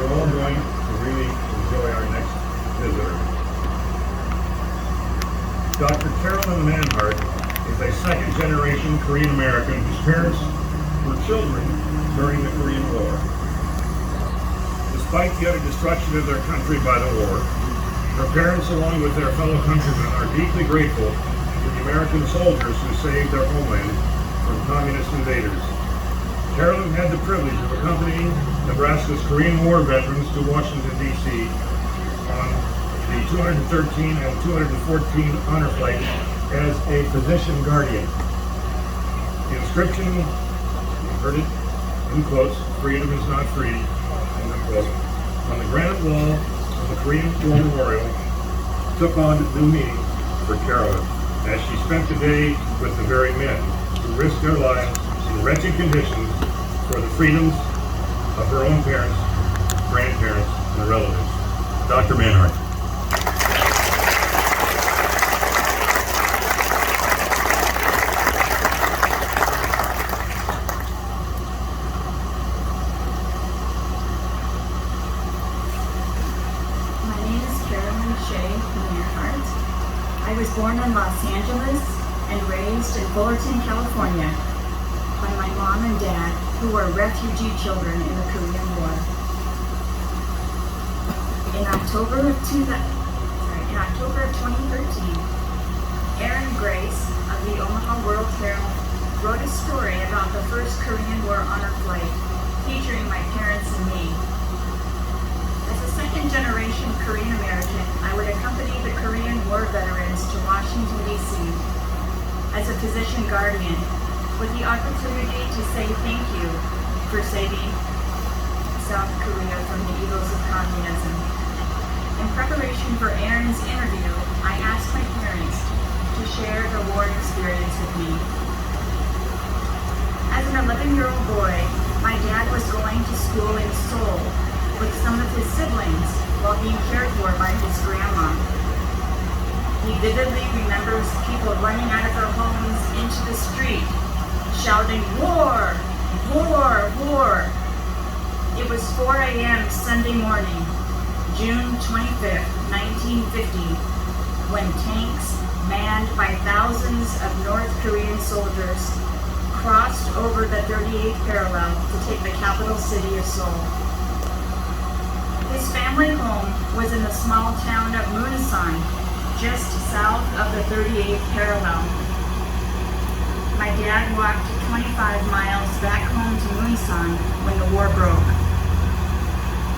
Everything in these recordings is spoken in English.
you're all going to really enjoy our next visitor. Dr. Carolyn Manhart is a second-generation Korean American whose parents were children during the Korean War. Despite the utter destruction of their country by the war, her parents, along with their fellow countrymen, are deeply grateful to the American soldiers who saved their homeland from communist invaders. Carolyn had the privilege of accompanying Nebraska's Korean War veterans to Washington, D.C. on the 213 and 214 honor flights as a physician guardian. The inscription, you heard it in quotes, "Freedom is not free," end of quote, on the granite wall of the Korean War Memorial took on new meaning for Carolyn as she spent the day with the very men who risked their lives in wretched conditions for the freedoms of her own parents, grandparents, and relatives. Dr. Manhart. My name is Carolyn Chey Manhart. I was born in Los Angeles and raised in Fullerton, California, by my mom and dad, who were refugee children in the Korean War. In October of 2013, Aaron Grace of the Omaha World Herald wrote a story about the first Korean War honor flight, featuring my parents and me. As a second-generation Korean American, I would accompany the Korean War veterans to Washington, D.C. as a physician guardian, with the opportunity to say thank you for saving South Korea from the evils of communism. In preparation for Aaron's interview, I asked my parents to share the war experience with me. As an 11-year-old boy, my dad was going to school in Seoul with some of his siblings while being cared for by his grandma. He vividly remembers people running out of their homes into the street, shouting, "War! War! War!" It was 4 a.m. Sunday morning, June 25th, 1950, when tanks, manned by thousands of North Korean soldiers, crossed over the 38th parallel to take the capital city of Seoul. His family home was in the small town of Munsan, just south of the 38th parallel. My dad walked 25 miles back home to Munsan when the war broke.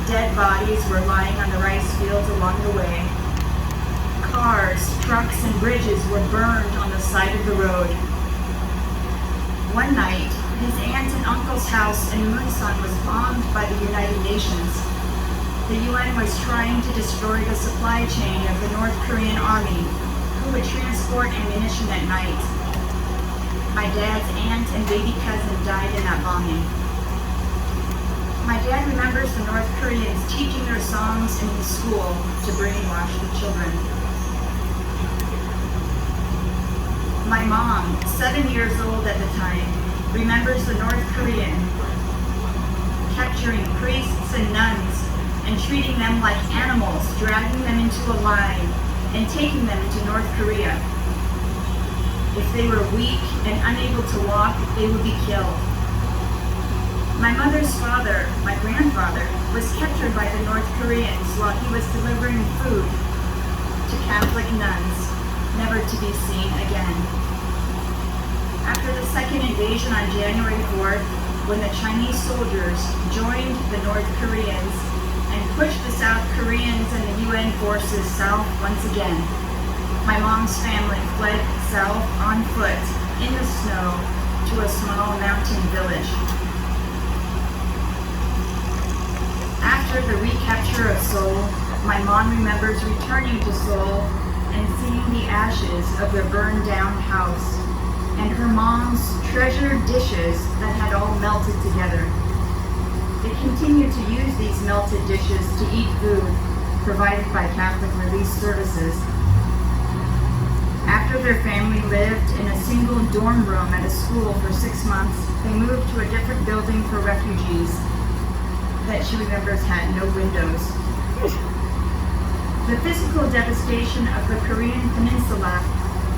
Dead bodies were lying on the rice fields along the way. Cars, trucks, and bridges were burned on the side of the road. One night, his aunt and uncle's house in Munsan was bombed by the United Nations. The UN was trying to destroy the supply chain of the North Korean army, who would transport ammunition at night. My dad's aunt and baby cousin died in that bombing. My dad remembers the North Koreans teaching their songs in his school to brainwash the children. My mom, 7 years old at the time, remembers the North Korean capturing priests and nuns and treating them like animals, dragging them into a line and taking them to North Korea. If they were weak and unable to walk, they would be killed. My mother's father, my grandfather, was captured by the North Koreans while he was delivering food to Catholic nuns, never to be seen again. After the second invasion on January 4th, when the Chinese soldiers joined the North Koreans and pushed the South Koreans and the UN forces south once again, my mom's family fled south on foot in the snow to a small mountain village. After the recapture of Seoul, my mom remembers returning to Seoul and seeing the ashes of their burned down house and her mom's treasured dishes that had all melted together. They continued to use these melted dishes to eat food provided by Catholic Relief Services. After their family lived in a single dorm room at a school for 6 months, they moved to a different building for refugees. that she remembers had no windows. The physical devastation of the Korean Peninsula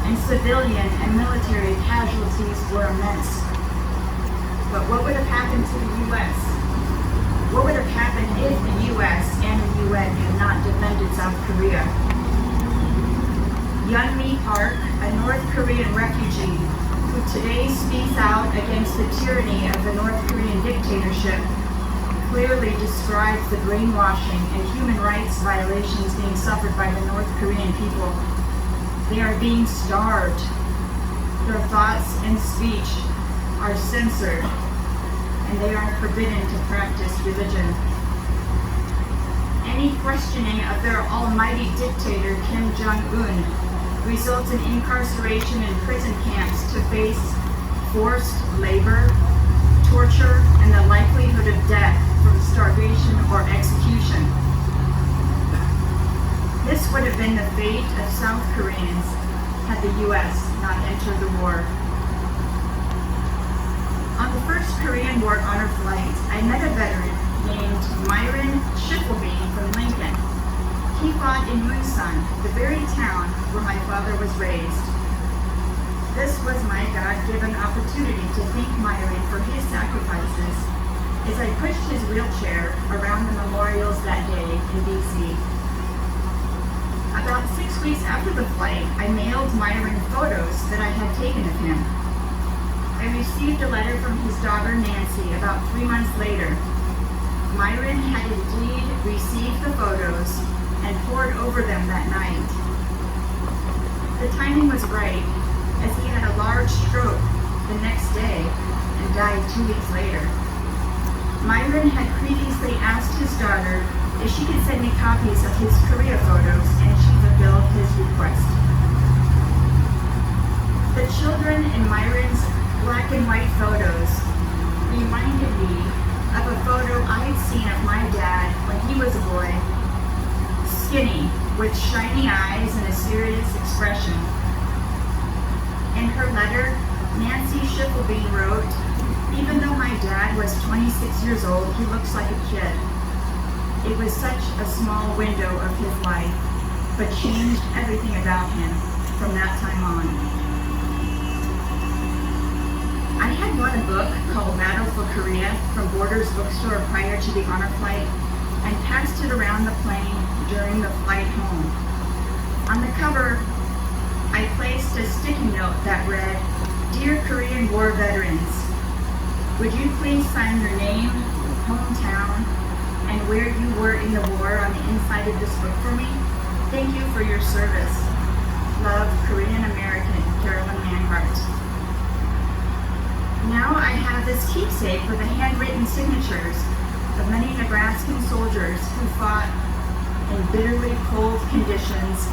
and civilian and military casualties were immense. But what would have happened to the U.S.? What would have happened if the U.S. and the UN had not defended South Korea? Yeonmi Park, a North Korean refugee who today speaks out against the tyranny of the North Korean dictatorship, clearly describes the brainwashing and human rights violations being suffered by the North Korean people. They are being starved. Their thoughts and speech are censored, and they are forbidden to practice religion. Any questioning of their almighty dictator Kim Jong-un results in incarceration in prison camps to face forced labor, torture, and the likelihood of death from starvation or execution. This would have been the fate of South Koreans had the U.S. not entered the war. On the first Korean War honor flight, I met a veteran named Myron Schiffelbein from Lincoln. He fought in Munsan, the very town where my father was raised. This was my God-given opportunity to thank Myron for his sacrifices as I pushed his wheelchair around the memorials that day in D.C. About 6 weeks after the flight, I mailed Myron photos that I had taken of him. I received a letter from his daughter Nancy about 3 months later. Myron had indeed received the photos and pored over them that night. The timing was right, as he had a large stroke the next day and died 2 weeks later. Myron had previously asked his daughter if she could send me copies of his Korea photos, and she fulfilled his request. The children in Myron's black and white photos reminded me of a photo I had seen of my dad when he was a boy, skinny, with shiny eyes and a serious expression. In her letter, Nancy Schiffelbein wrote, "Even though my dad was 26 years old, he looks like a kid. It was such a small window of his life, but changed everything about him from that time on." I had bought a book called Battle for Korea from Borders Bookstore prior to the honor flight and passed it around the plane during the flight home. On the cover, I placed a sticky note that read, "Dear Korean War veterans, would you please sign your name, hometown, and where you were in the war on the inside of this book for me? Thank you for your service. Love, Korean American, Carolyn Manhart." Now I have this keepsake with the handwritten signatures of many Nebraskan soldiers who fought in bitterly cold conditions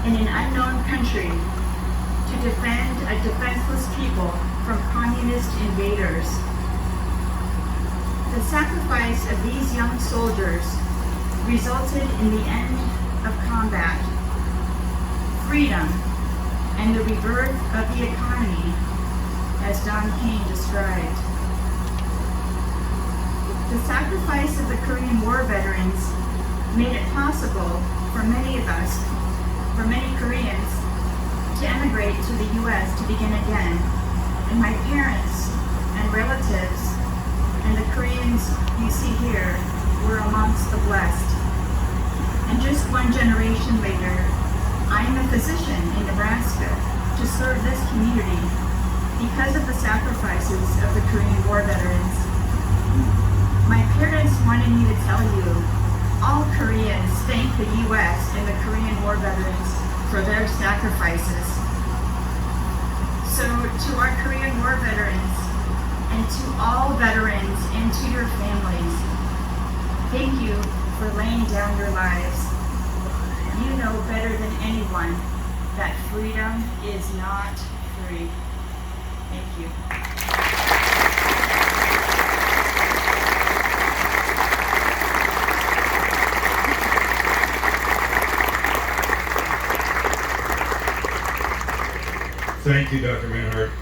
in an unknown country to defend a defenseless people from communist invaders. The sacrifice of these young soldiers resulted in the end of combat, freedom, and the rebirth of the economy, as Don Kane described. The sacrifice of the Korean War veterans made it possible for many of us, for many Koreans, to emigrate to the U.S. to begin again. And my parents and relatives and the Koreans you see here were amongst the blessed. And just one generation later, I am a physician in Nebraska to serve this community because of the sacrifices of the Korean War veterans. My parents wanted me to tell you, all Koreans thank the U.S. and the Korean War veterans for their sacrifices. So to our Korean War veterans, and to all veterans and to your families, thank you for laying down your lives. You know better than anyone that freedom is not free. Thank you. Thank you, Dr. Manhart.